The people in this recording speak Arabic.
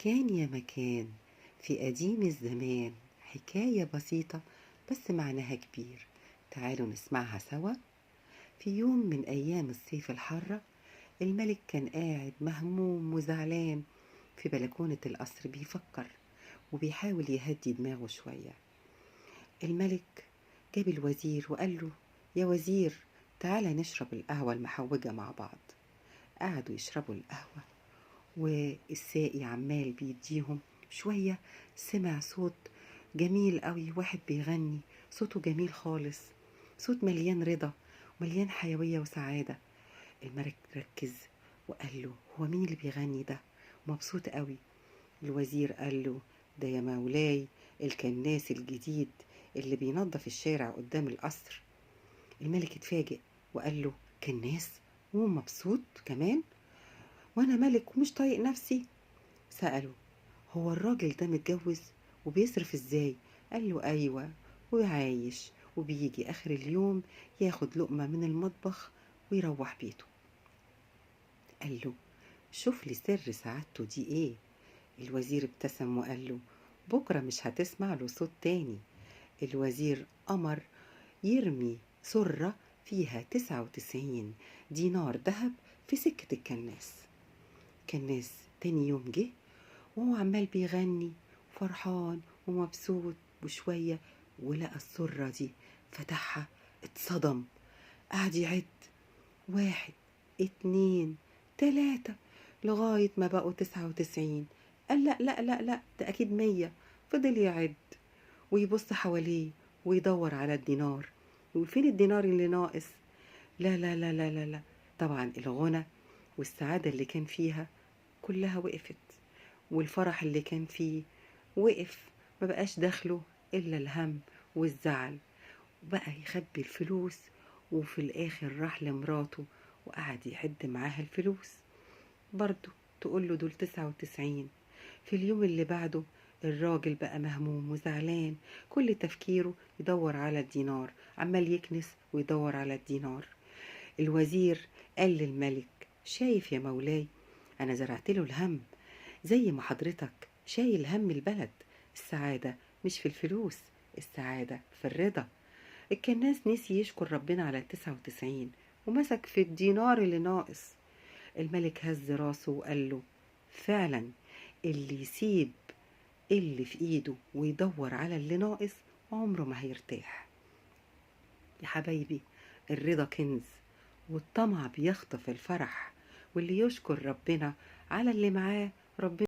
كان يا مكان في قديم الزمان حكاية بسيطة بس معناها كبير. تعالوا نسمعها سوا. في يوم من أيام الصيف الحارة، الملك كان قاعد مهموم وزعلان في بلكونة القصر بيفكر وبيحاول يهدي دماغه شوية. الملك جاب الوزير وقال له: يا وزير، تعالى نشرب القهوة المحوجة مع بعض. قعدوا يشربوا القهوة والساقي عمال بيديهم شوية. سمع صوت جميل قوي، واحد بيغني صوته جميل خالص، صوت مليان رضا ومليان حيوية وسعادة. الملك ركز وقال له: هو مين اللي بيغني ده؟ مبسوط قوي. الوزير قال له: ده يا مولاي الكناس الجديد اللي بينظف الشارع قدام القصر. الملك اتفاجئ وقال له: كناس ومبسوط كمان؟ وانا ملك ومش طايق نفسي؟ سأله: هو الراجل ده متجوز وبيصرف ازاي؟ قال له: ايوه، وعايش وبيجي اخر اليوم ياخد لقمة من المطبخ ويروح بيته. قال له: شوف لي سر سعادته دي ايه؟ الوزير ابتسم وقال له: بكرة مش هتسمع له صوت تاني. الوزير أمر يرمي سرة فيها 99 دينار ذهب في سكة الكناس. كناس تاني يوم جه وهو عمال بيغني فرحان ومبسوط، وشوية ولقى السرة دي، فتحها اتصدم. قعد يعد: 1 2 3 لغاية ما بقوا 99. قال: لا لا لا لا، ده أكيد 100. فضل يعد ويبص حواليه ويدور على الدينار، يقول: فين الدينار اللي ناقص؟ لا لا لا لا لا لا. طبعا الغنى والسعادة اللي كان فيها كلها وقفت، والفرح اللي كان فيه وقف، ما بقاش دخله إلا الهم والزعل. وبقى يخبي الفلوس، وفي الآخر راح لمراته وقعد يعد معاها الفلوس. برضو تقول له: دول 99. في اليوم اللي بعده الراجل بقى مهموم وزعلان، كل تفكيره يدور على الدينار، عمال يكنس ويدور على الدينار. الوزير قال للملك: شايف يا مولاي، أنا زرعت له الهم زي ما حضرتك شايل هم البلد. السعادة مش في الفلوس، السعادة في الرضا. الكناس نسي يشكر ربنا على 99 ومسك في الدينار اللي ناقص. الملك هز راسه وقال له: فعلا، اللي يسيب اللي في ايده ويدور على اللي ناقص عمره ما هيرتاح. يا حبايبي، الرضا كنز، والطمع بيخطف الفرح، واللي يشكر ربنا على اللي معاه ربنا